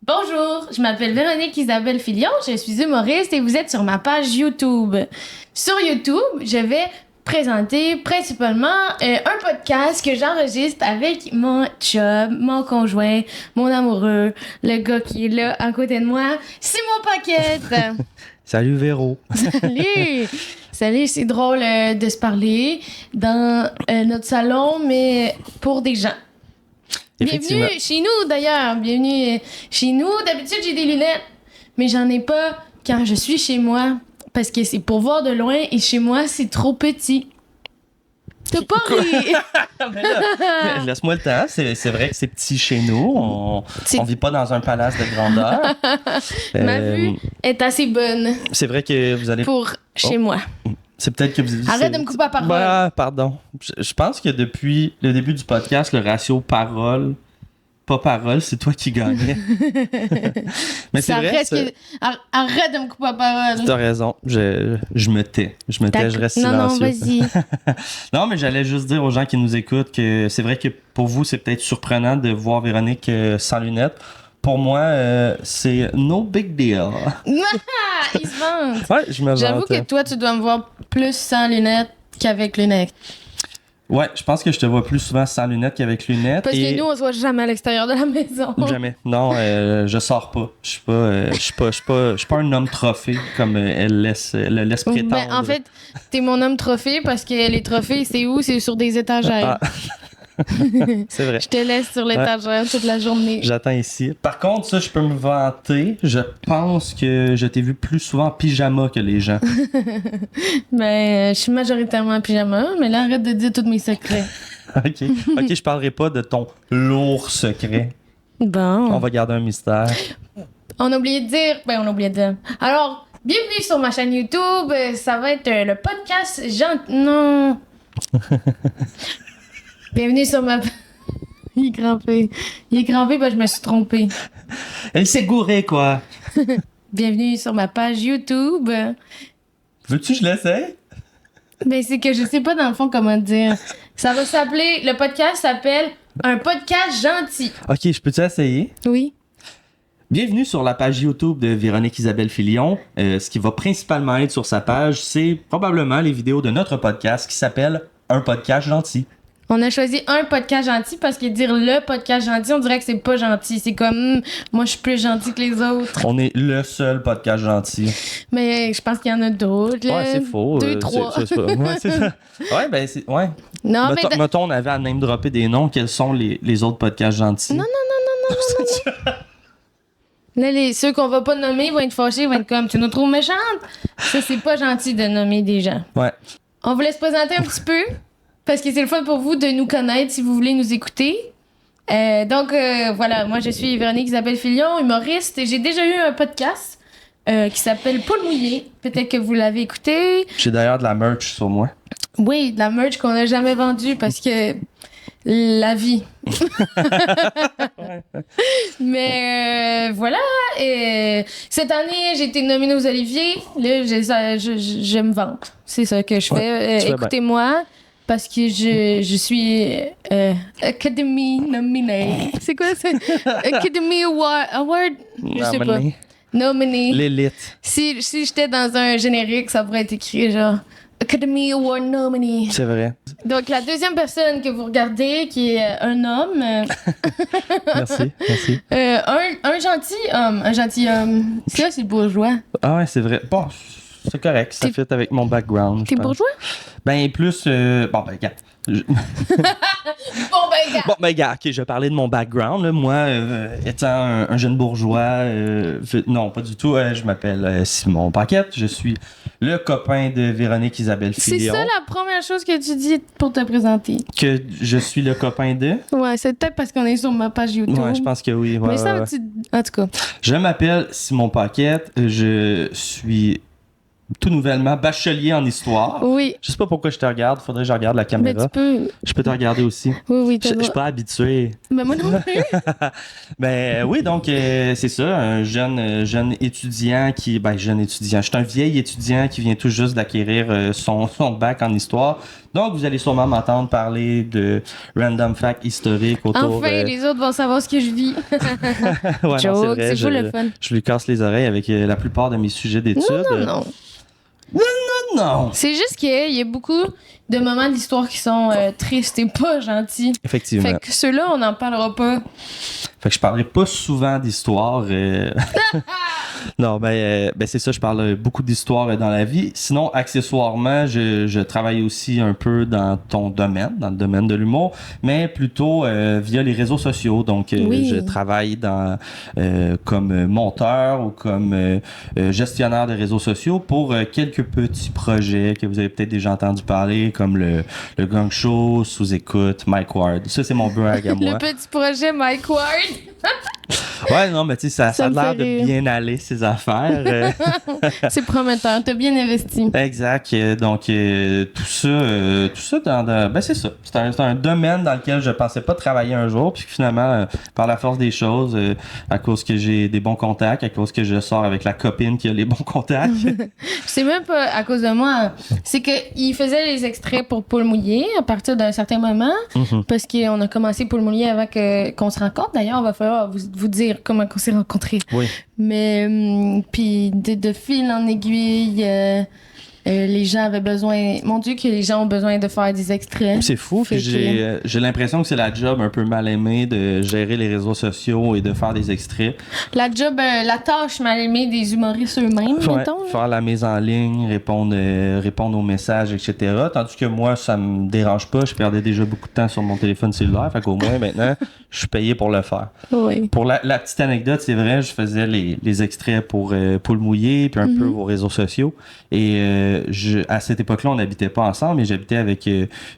Bonjour, je m'appelle Véronique Isabelle Filion, je suis humoriste et vous êtes sur ma page YouTube. Sur YouTube, je vais présenter principalement un podcast que j'enregistre avec mon chum, mon conjoint, mon amoureux, le gars qui est là à côté de moi, Simon Paquette. Salut Véro. Salut! Salut, c'est drôle de se parler dans notre salon, mais pour des gens. Bienvenue chez nous, d'ailleurs. Bienvenue chez nous. D'habitude, j'ai des lunettes, mais j'en ai pas quand je suis chez moi, parce que c'est pour voir de loin, et chez moi, c'est trop petit. T'as pas ri! Laisse-moi le temps. C'est vrai que c'est petit chez nous. On vit pas dans un palace de grandeur. Ma vue est assez bonne. C'est vrai que vous allez... Pour chez moi. C'est peut-être que vous... Arrête de me couper la parole. Bah, pardon. Je pense que depuis le début du podcast, le ratio parole, pas parole, c'est toi qui gagnais. Mais c'est vrai. Arrête de me couper la parole. T'as raison. Je me tais. Je reste silencieux. Non, vas-y. Non, mais j'allais juste dire aux gens qui nous écoutent que c'est vrai que pour vous, c'est peut-être surprenant de voir Véronique sans lunettes. Pour moi, c'est no big deal. Il se vante. Ouais, je me vante. J'avoue que toi, tu dois me voir plus sans lunettes qu'avec lunettes. Ouais, je pense que je te vois plus souvent sans lunettes qu'avec lunettes. Parce que nous, on se voit jamais à l'extérieur de la maison. Jamais. Non, je sors pas. Je suis pas un homme trophée comme elle le laisse prétendre. Ben, en fait, t'es mon homme trophée parce que les trophées, c'est où? C'est sur des étagères. Ah. C'est vrai. Je te laisse sur l'étagère toute la journée. J'attends ici. Par contre, ça, je peux me vanter. Je pense que je t'ai vu plus souvent en pyjama que les gens. Ben, je suis majoritairement en pyjama, mais là, arrête de dire tous mes secrets. OK, je parlerai pas de ton lourd secret. Bon. On va garder un mystère. On a oublié de dire... Ben, on a oublié de dire. Alors, bienvenue sur ma chaîne YouTube. Ça va être le podcast Non. Bienvenue sur ma... Il est crampé. Parce que je me suis trompée. Elle s'est gourée, quoi. Bienvenue sur ma page YouTube. Veux-tu que je l'essaie? Ben, c'est que je sais pas dans le fond comment dire. Ça va s'appeler... Le podcast s'appelle Un podcast gentil. OK, je peux-tu essayer? Oui. Bienvenue sur la page YouTube de Véronique Isabelle Filion. Ce qui va principalement être sur sa page, c'est probablement les vidéos de notre podcast qui s'appelle Un podcast gentil. On a choisi un podcast gentil parce que dire le podcast gentil, on dirait que c'est pas gentil. C'est comme, moi, je suis plus gentil que les autres. On est le seul podcast gentil. Mais je pense qu'il y en a d'autres. Ouais, c'est faux. 2, 3. Ouais, c'est ça. Ouais, ben, c'est... Ouais. Non, Mettons, on avait à name dropper des noms. Quels sont les autres podcasts gentils? Non. Là, ceux qu'on va pas nommer vont être fâchés, vont être comme, tu nous trouves méchantes? Ça, c'est pas gentil de nommer des gens. Ouais. On vous laisse présenter un petit peu. Parce que c'est le fun pour vous de nous connaître si vous voulez nous écouter. Donc, voilà, moi, je suis Véronique Isabelle Filion, humoriste. Et j'ai déjà eu un podcast qui s'appelle Poule mouillée. Peut-être que vous l'avez écouté. J'ai d'ailleurs de la merch sur moi. Oui, de la merch qu'on n'a jamais vendue parce que la vie. Mais voilà. Cette année, j'ai été nominée aux Oliviers. Là, je me vante. C'est ça que je fais. Ouais, écoutez-moi. Parce que je suis Academy nominée. C'est quoi ça? Academy Award? Je sais pas. Nominée. L'élite. Si j'étais dans un générique, ça pourrait être écrit genre Academy Award nominee. C'est vrai. Donc la deuxième personne que vous regardez, qui est un homme. Merci. Un gentil homme. Ça, c'est bourgeois. Ah ouais, c'est vrai. Bon, c'est correct. Ça fit avec mon background. T'es bourgeois? Ben, plus... Bon, ben, regarde. Bon, ben, gars, ok, je vais parler de mon background. Là. Moi, étant un jeune bourgeois, non, pas du tout. Je m'appelle Simon Paquette. Je suis le copain de Véronique Isabelle Filion. C'est ça la première chose que tu dis pour te présenter. Que je suis le copain de? Ouais, c'est peut-être parce qu'on est sur ma page YouTube. Ouais, je pense que oui. Ouais, mais ça, en tout cas. Je m'appelle Simon Paquette. Je suis... tout nouvellement bachelier en histoire. Oui. Je sais pas pourquoi je te regarde. Faudrait que je regarde la caméra. Mais tu peux... Je peux te regarder aussi. Oui, Je suis pas habitué. Mais moi non plus. Ben oui, donc c'est ça, un jeune étudiant qui... Ben, jeune étudiant. Je suis un vieil étudiant qui vient tout juste d'acquérir son bac en histoire. Donc, vous allez sûrement m'entendre parler de random facts historiques autour... Enfin, les autres vont savoir ce que je vis. Ouais, Joke, non, c'est vrai, c'est fou le fun. je lui casse les oreilles avec la plupart de mes sujets d'études. Non. Non! C'est juste qu'il y a beaucoup de moments d'histoire qui sont tristes et pas gentils. Effectivement. Fait que ceux-là, on n'en parlera pas. Fait que je parlerai pas souvent d'histoire. Non, c'est ça, je parle beaucoup d'histoire dans la vie. Sinon, accessoirement, je travaille aussi un peu dans ton domaine, dans le domaine de l'humour, mais plutôt via les réseaux sociaux. Donc, Oui. je travaille comme monteur ou comme gestionnaire de réseaux sociaux pour quelques petits projets que vous avez peut-être déjà entendu parler, comme le Gang Show, Sous-Écoute, Mike Ward. Ça, c'est mon brag à moi. Le petit projet Mike Ward. Ouais, non, mais tu sais, ça a me l'air fait de rire. bien aller, ces affaires. C'est prometteur. T'as bien investi. Exact. Donc, tout ça c'est ça. C'est un domaine dans lequel je pensais pas travailler un jour, puis finalement, par la force des choses, à cause que j'ai des bons contacts, à cause que je sors avec la copine qui a les bons contacts. C'est même pas à cause de moi. C'est qu'il faisait les extraits pour Paul Mouillé à partir d'un certain moment, parce qu'on a commencé Paul Mouillé avant qu'on se rencontre. D'ailleurs, on va falloir vous dire comment on s'est rencontrés. Oui. Mais, puis de fil en aiguille, les gens avaient besoin... Mon Dieu, que les gens ont besoin de faire des extraits. C'est fou. Fait Puis que- j'ai l'impression que c'est la job un peu mal aimée de gérer les réseaux sociaux et de faire des extraits. La tâche mal aimée des humoristes eux-mêmes, Ouais, mettons. là. faire la mise en ligne, répondre aux messages, etc. Tandis que moi, ça me dérange pas. Je perdais déjà beaucoup de temps sur mon téléphone cellulaire. Fait qu'au moins, maintenant, je suis payé pour le faire. Oui. Pour la petite anecdote, c'est vrai, je faisais les extraits pour Poule Mouillé, puis un peu vos réseaux sociaux. Et à cette époque-là, on n'habitait pas ensemble, mais j'habitais avec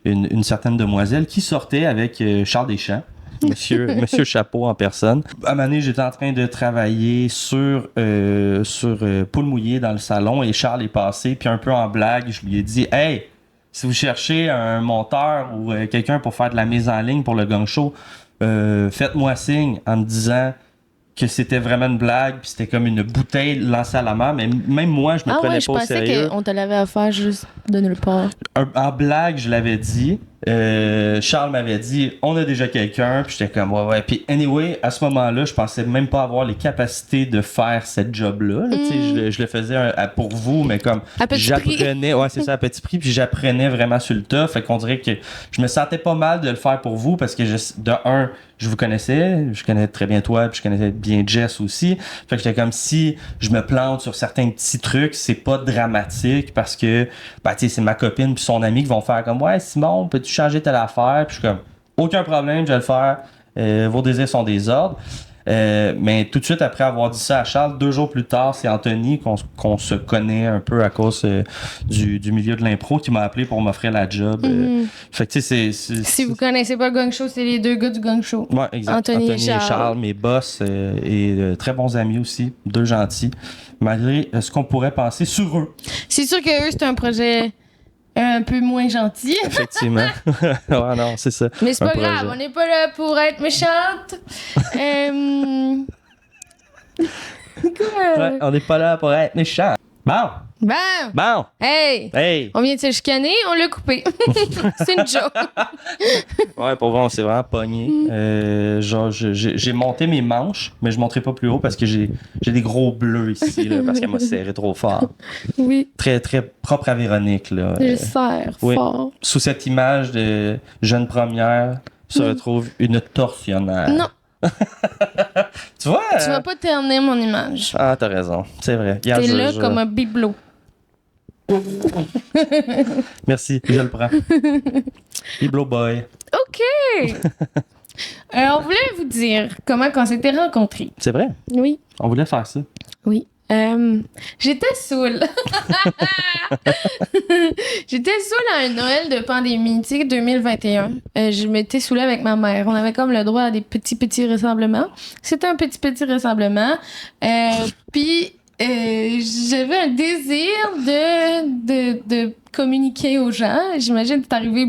une certaine demoiselle qui sortait avec Charles Deschamps. Monsieur Chapeau en personne. À un moment donné, j'étais en train de travailler sur Poule Mouillé dans le salon et Charles est passé, puis un peu en blague, je lui ai dit « Hey, si vous cherchez un monteur ou quelqu'un pour faire de la mise en ligne pour le Gang Show, faites-moi signe en me disant que c'était vraiment une blague, puis c'était comme une bouteille lancée à la mer, mais même moi, je me prenais je pas au pensais sérieux. qu'on te l'avait offert juste de nulle part. En blague, je l'avais dit. Charles m'avait dit on a déjà quelqu'un, puis j'étais comme ouais. Puis anyway, à ce moment-là, je pensais même pas avoir les capacités de faire cette job-là. Tu sais, je le faisais pour vous, mais comme À petit prix. j'apprenais, ouais, c'est ça, à petit prix, puis j'apprenais vraiment sur le tas. Fait qu'on dirait que je me sentais pas mal de le faire pour vous parce que je vous connaissais, je connais très bien toi, puis je connaissais bien Jess aussi. Fait que j'étais comme si je me plante sur certains petits trucs, c'est pas dramatique parce que tu sais, c'est ma copine puis son ami qui vont faire comme ouais Simon, peux-tu changer telle affaire? Puis je suis comme aucun problème, je vais le faire. Vos désirs sont des ordres. Mais tout de suite après avoir dit ça à Charles, 2 jours plus tard, c'est Anthony qu'on se connaît un peu à cause du milieu de l'impro qui m'a appelé pour m'offrir la job. Fait que tu sais, Si vous connaissez pas le Gang Show, c'est les 2 gars du Gang Show. Ouais, exact. Anthony et Charles. Mes boss et très bons amis aussi, 2 gentils, malgré ce qu'on pourrait penser sur eux. C'est sûr que eux, c'est un projet un peu moins gentil. Effectivement. Ouais, non, c'est ça. Mais c'est Un pas grave, projet. on n'est pas là pour être méchante. Quoi? Ouais, on n'est pas là pour être méchants. Bam! Bon, Hey! On vient de se chicaner, on l'a coupé. C'est une joke. Ouais, pour vrai, on s'est vraiment pogné. Genre, j'ai monté mes manches, mais je monterai pas plus haut parce que j'ai des gros bleus ici, là, parce qu'elle m'a serré trop fort. Oui, Très, très propre à Véronique, là. je serre oui. fort. Sous cette image de jeune première se retrouve une tortionnaire. Non, Tu vois? tu vas pas ternir mon image. Ah, t'as raison. C'est vrai. Regarde, T'es je- là je- comme un bibelot. Merci, je le prends. Biblo boy. OK! On voulait vous dire comment on s'était rencontrés. C'est vrai? Oui. On voulait faire ça. Oui. J'étais saoule. J'étais saoule à un Noël de pandémie, tu sais, 2021. Je m'étais saoulée avec ma mère. On avait comme le droit à des petits rassemblements. C'était un petit rassemblement. Puis, j'avais un désir de communiquer aux gens. J'imagine que c'est arrivé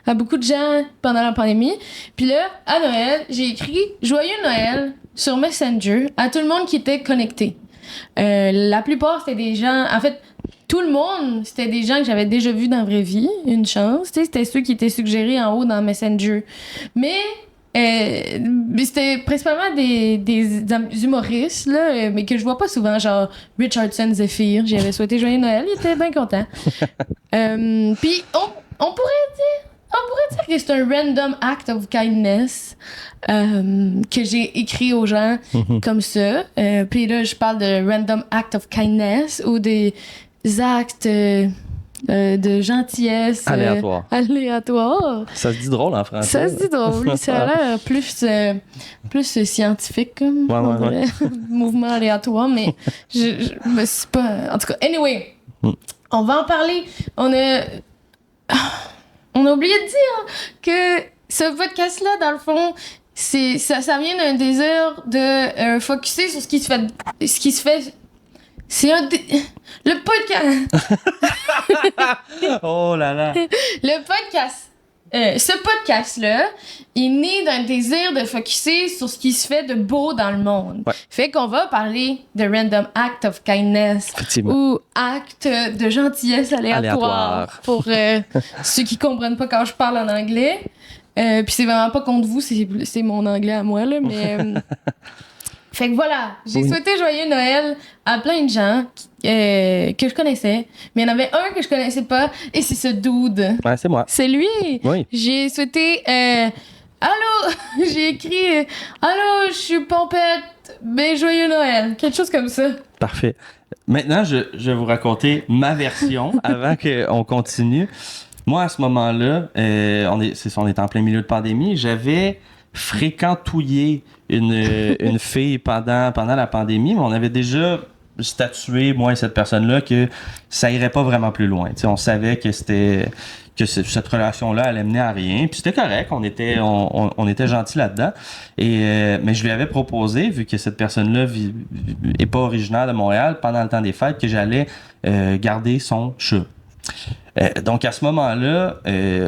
à beaucoup de gens pendant la pandémie. Puis là, à Noël, j'ai écrit « Joyeux Noël » sur Messenger à tout le monde qui était connecté. La plupart, c'était des gens... En fait, tout le monde, c'était des gens que j'avais déjà vus dans la vraie vie. Une chance. Tu sais, c'était ceux qui étaient suggérés en haut dans Messenger. Mais... c'était principalement des humoristes, là, mais que je vois pas souvent, genre Richardson Zephyr. J'avais souhaité joyeux Noël, il était bien content. Puis on pourrait dire que c'est un random act of kindness que j'ai écrit aux gens comme ça. Puis là, je parle de random act of kindness ou des actes... de gentillesse aléatoire. Ça se dit drôle en français. Ça se dit drôle. Ça a l'air plus scientifique comme mouvement aléatoire, mais je c'est pas... En tout cas, anyway, on va en parler. On a oublié de dire que ce podcast-là, dans le fond, ça vient d'un désir de focusser sur ce qui se fait. C'est le podcast. Oh là là. Le podcast. Ce podcast-là est né d'un désir de focusser sur ce qui se fait de beau dans le monde. Ouais. Fait qu'on va parler de random act of kindness ou acte de gentillesse aléatoire. Pour ceux qui comprennent pas quand je parle en anglais. Puis c'est vraiment pas contre vous, c'est mon anglais à moi, là, mais... Fait que voilà, j'ai souhaité joyeux Noël à plein de gens que je connaissais, mais il y en avait un que je connaissais pas, et c'est ce dude. Ouais, c'est moi. C'est lui. Oui. J'ai souhaité allô, j'ai écrit allô, je suis Pompette, ben joyeux Noël, quelque chose comme ça. Parfait. Maintenant, je vais vous raconter ma version avant qu'on continue. Moi, à ce moment-là, on est en plein milieu de pandémie, j'avais fréquentouillé une fille pendant la pandémie, mais on avait déjà statué, moi et cette personne-là, que ça irait pas vraiment plus loin. T'sais, on savait que cette relation-là allait mener à rien, puis c'était correct, on était gentils là-dedans. Mais je lui avais proposé, vu que cette personne-là est pas originaire de Montréal, pendant le temps des fêtes, que j'allais garder son chat. Donc à ce moment-là,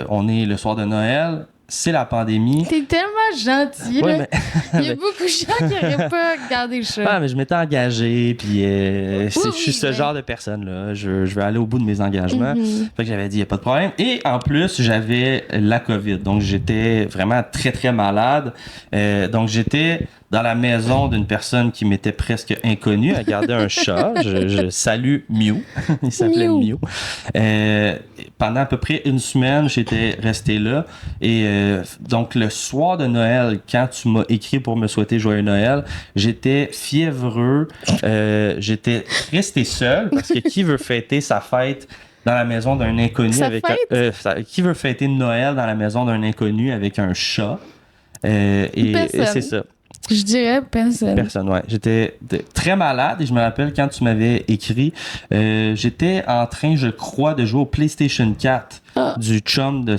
on est le soir de Noël. C'est la pandémie. T'es tellement gentil, là. Il y a beaucoup de gens qui n'auraient pas gardé le chat. Ah, mais je m'étais engagé, puis je suis ce genre de personne-là. Je veux aller au bout de mes engagements. Fait que j'avais dit, il n'y a pas de problème. Et en plus, j'avais la COVID. Donc, j'étais vraiment très, très malade. Donc, j'étais dans la maison d'une personne qui m'était presque inconnue. Elle gardait un chat. Je salue Mew. Il s'appelait Mew. Pendant à peu près une semaine, j'étais resté là. Et donc, le soir de Noël, quand tu m'as écrit pour me souhaiter joyeux Noël, j'étais fiévreux. J'étais resté seul parce que qui veut fêter sa fête dans la maison d'un inconnu qui veut fêter Noël dans la maison d'un inconnu avec un chat? Et c'est ça. Je dirais personne. Personne, ouais. J'étais très malade et je me rappelle quand tu m'avais écrit, j'étais en train, je crois, de jouer au PlayStation 4 du chum de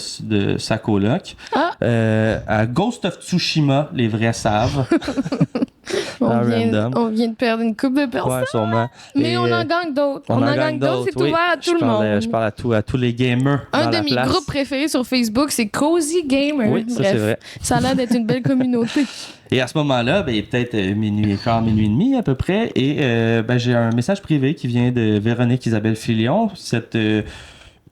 sa coloc. À Ghost of Tsushima, les vrais savent. On vient de perdre une couple de personnes. Ouais, sûrement. Mais on en gagne d'autres. On en gagne d'autres, c'est ouvert à tout le monde. Je parle à tous les gamers. Un de mes groupes préférés sur Facebook, c'est Cozy Gamer. Oui, ça, c'est vrai. Ça a l'air d'être une belle communauté. Et à ce moment-là, il est peut-être minuit et quart, minuit et demi à peu près, et j'ai un message privé qui vient de Véronique Isabelle Filion, cette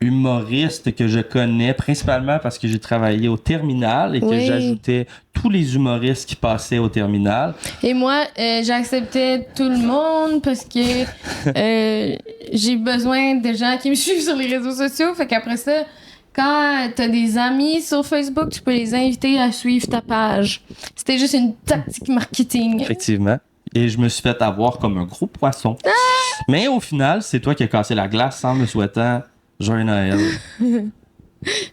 humoriste que je connais principalement parce que j'ai travaillé au Terminal et que j'ajoutais tous les humoristes qui passaient au Terminal. Et moi, j'acceptais tout le monde parce que j'ai besoin de gens qui me suivent sur les réseaux sociaux. Fait qu'après ça, quand t'as des amis sur Facebook, tu peux les inviter à suivre ta page. C'était juste une tactique marketing. Effectivement. Et je me suis fait avoir comme un gros poisson. Mais au final, c'est toi qui as cassé la glace en me souhaitant joyeux Noël.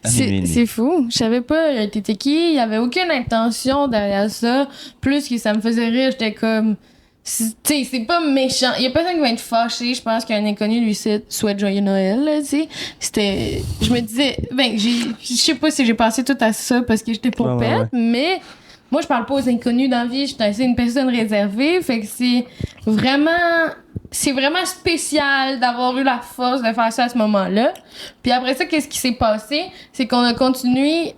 C'est fou. Je savais pas t'étais qui. Il y avait aucune intention derrière ça. Plus que ça me faisait rire, j'étais comme... Tu sais, c'est pas méchant. Il y a personne qui va être fâché. Je pense qu'un inconnu lui souhaite joyeux Noël, là, tu sais. C'était... Je me disais... je sais pas si j'ai pensé tout à ça parce que j'étais pompette, mais... Moi, je parle pas aux inconnus dans la vie. Je suis assez une personne réservée. Fait que c'est vraiment... c'est vraiment spécial d'avoir eu la force de faire ça à ce moment-là. Puis après ça, qu'est-ce qui s'est passé? C'est qu'on a continué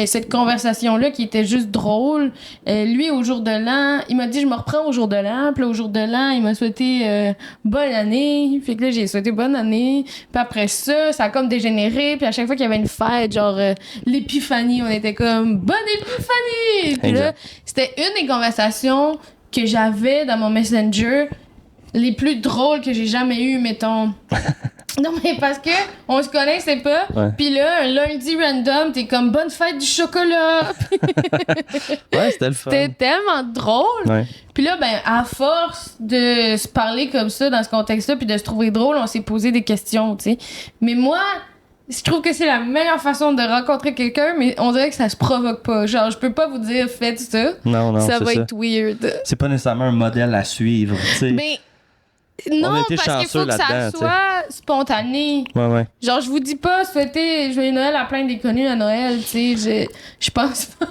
cette conversation-là qui était juste drôle. Lui, au jour de l'an, il m'a dit « Je me reprends au jour de l'an. » Puis là, au jour de l'an, il m'a souhaité bonne année. Fait que là, j'ai souhaité bonne année. Puis après ça, ça a comme dégénéré. Puis à chaque fois qu'il y avait une fête, genre l'épiphanie, on était comme « Bonne épiphanie! » Puis là, c'était une des conversations que j'avais dans mon Messenger les plus drôles que j'ai jamais eues, mettons. Non, mais parce que on se connaissait pas. Ouais. Puis là, un lundi random, t'es comme bonne fête du chocolat. Ouais, c'était le fun. C'était tellement drôle. Ouais. Puis là, ben, à force de se parler comme ça dans ce contexte-là, puis de se trouver drôle, on s'est posé des questions, tu sais. Mais moi, je trouve que c'est la meilleure façon de rencontrer quelqu'un, mais on dirait que ça se provoque pas. Genre, je peux pas vous dire faites ça. Non, Ça c'est va ça. être weird. C'est pas nécessairement un modèle à suivre, tu sais. Mais non, On a été parce qu'il chanceux faut que ça là-dedans, soit spontané. Ouais. Genre, je vous dis pas souhaiter joyeux Noël à plein d'inconnus à Noël, tu sais. Je pense pas.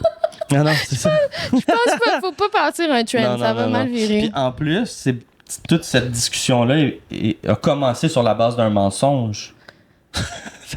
Non, c'est ça. Je pense pas. Faut pas partir un trend. Ça va mal virer. Puis en plus, toute cette discussion-là a commencé sur la base d'un mensonge.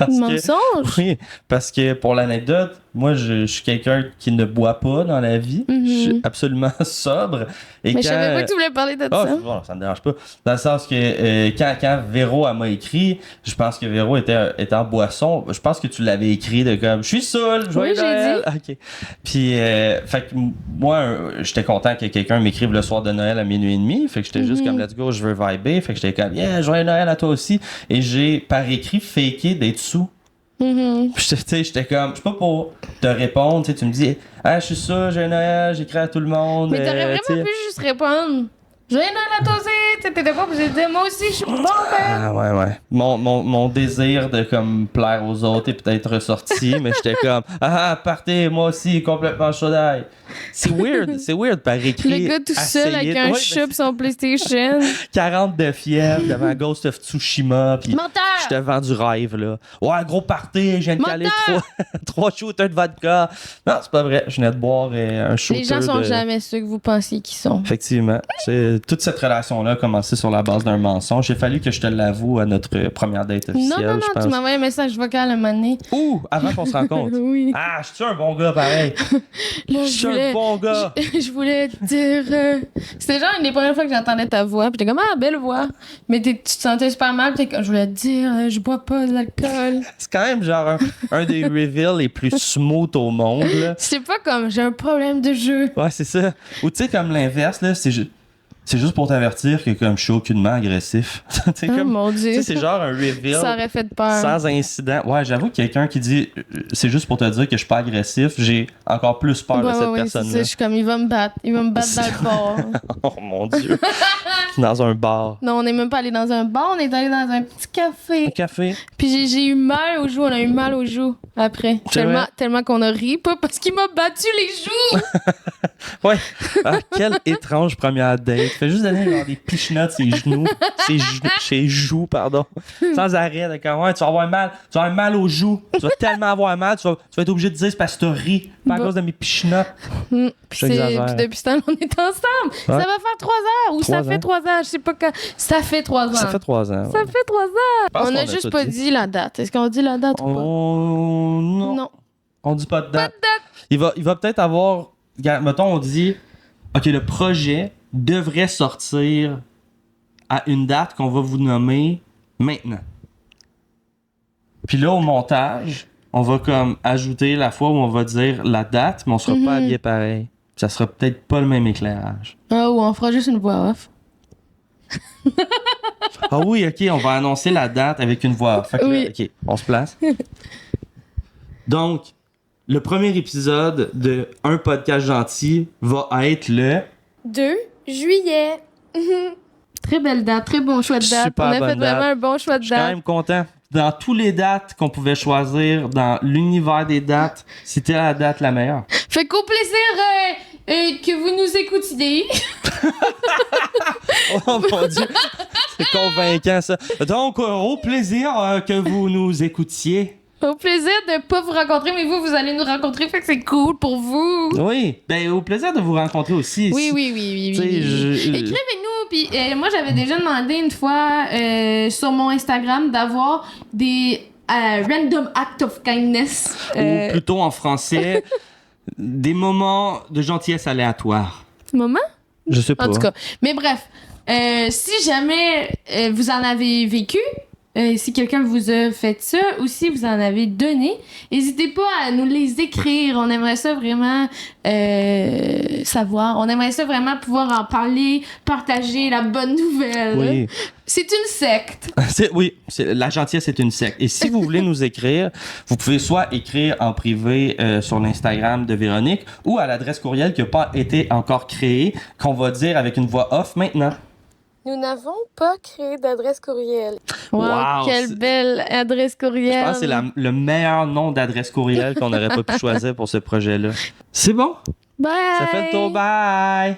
Mensonge? Oui, parce que pour l'anecdote, moi, je suis quelqu'un qui ne boit pas dans la vie. Je suis absolument sobre. Et mais je savais pas que tu voulais parler de ça. Bon, ça me dérange pas. Dans le sens que quand Véro elle m'a écrit, je pense que Véro était en boisson. Je pense que tu l'avais écrit de comme « Je suis saoul, joyeux Noël! » OK. Puis, fait que moi, j'étais content que quelqu'un m'écrive le soir de Noël à minuit et demi. Fait que j'étais juste comme « Let's go, je veux vibrer. » Fait que j'étais comme « Yeah, joyeux Noël à toi aussi. » Et j'ai, par écrit, faké d'être sous. Puis j'étais comme, je sais pas pour te répondre, tu me dis, ah, je suis ça, j'ai un Noël, j'écris à tout le monde. Mais t'aurais vraiment pu juste répondre. J'ai un Noël à toi aussi. T'étais pas obligé de dire, moi aussi, je suis bon, ben. Ah, ouais. Mon désir de comme plaire aux autres est peut-être ressorti, mais j'étais comme, partez, moi aussi, complètement chaud d'ail. C'est weird par écrit. Le gars tout seul avec un chat pis son PlayStation. 40 de fièvre devant Ghost of Tsushima. Pis menteur! Je te vends du rêve, là. Ouais, gros party, je viens de caler 3 shooters de vodka. Non, c'est pas vrai. Je venais de boire un shooter. Les gens sont jamais ceux que vous pensiez qu'ils sont. Effectivement. Toute cette relation-là a commencé sur la base d'un mensonge. Il a fallu que je te l'avoue à notre première date officielle. Non, je pense. tu m'as envoyé un message vocal à un moment donné. Ouh, avant qu'on se rencontre. Oui. Ah, je suis un bon gars, pareil. Là, je suis un bon gars. Je voulais te dire... C'était genre une des premières fois que j'entendais ta voix. Puis j'étais comme, belle voix. Mais tu te sentais super mal. Puis je voulais te dire, je bois pas de l'alcool. C'est quand même genre un des reveals les plus smooth au monde. Là. C'est pas comme, j'ai un problème de jeu. Ouais, c'est ça. Ou tu sais, comme l'inverse, là, c'est juste pour t'avertir que comme je suis aucunement agressif. Mon Dieu. C'est genre un reveal. Ça aurait fait peur. Sans incident. Ouais, j'avoue que quelqu'un qui dit c'est juste pour te dire que je suis pas agressif, j'ai encore plus peur de cette personne-là. Je suis comme, il va me battre. Il va me battre dans le bar. Oh mon Dieu. Dans un bar. Non, on n'est même pas allé dans un bar, on est allé dans un petit café. Un café. Puis j'ai eu mal aux joues, on a eu mal aux joues après. Tellement qu'on a ri, pas parce qu'il m'a battu les joues. Ouais. Ah, quelle étrange première date. Fait juste donner genre des pichenottes ses joues, pardon. Sans arrêt, d'accord. Ouais, tu vas avoir mal aux joues. Tu vas tellement avoir mal, tu vas être obligé de dire c'est parce que t'as ri, pas à cause de mes pichenottes. Puis depuis ce temps, on est ensemble. Ouais. Ça va faire 3 ans. Ou ça fait 3 ans. Je sais pas quand. Ça fait 3 ans. Ça fait 3 ans. Ouais. Ça fait 3 ans. On a juste pas dit la date. Est-ce qu'on dit la date ou pas? Non. On dit pas de date. Pas de date. Il va peut-être avoir. Mettons, on dit OK, le projet devrait sortir à une date qu'on va vous nommer maintenant. Puis là, au montage, on va comme ajouter la fois où on va dire la date, mais on sera pas habillé pareil. Ça sera peut-être pas le même éclairage. Ah, ou on fera juste une voix off. Ah oui, OK, on va annoncer la date avec une voix off. Fait que là, OK, on se place. Donc, le premier épisode de Un podcast gentil va être le 2 juillet. Très belle date, très bon choix de date. Super on a fait vraiment un bon choix de date. Je suis quand même content. Dans tous les dates qu'on pouvait choisir, dans l'univers des dates, c'était la date la meilleure. Fait qu'au plaisir que vous nous écoutiez. Oh mon Dieu, c'est convaincant ça. Donc, au plaisir que vous nous écoutiez. Au plaisir de pas vous rencontrer, mais vous allez nous rencontrer, fait que c'est cool pour vous. Oui, ben au plaisir de vous rencontrer aussi. Oui. Écrivez-nous, puis moi j'avais déjà demandé une fois sur mon Instagram d'avoir des random acts of kindness. Ou plutôt en français, des moments de gentillesse aléatoire. Moment? Je sais pas. En tout cas, mais bref, si jamais vous en avez vécu, si quelqu'un vous a fait ça ou si vous en avez donné, n'hésitez pas à nous les écrire. On aimerait ça vraiment savoir. On aimerait ça vraiment pouvoir en parler, partager la bonne nouvelle. Oui. C'est une secte. La gentillesse est une secte. Et si vous voulez nous écrire, vous pouvez soit écrire en privé sur l'Instagram de Véronique ou à l'adresse courriel qui n'a pas été encore créée, qu'on va dire avec une voix off maintenant. Nous n'avons pas créé d'adresse courriel. Wow, quelle belle adresse courriel. Je pense que c'est le meilleur nom d'adresse courriel qu'on n'aurait pas pu choisir pour ce projet-là. C'est bon? Bye! Ça fait le tour. Bye!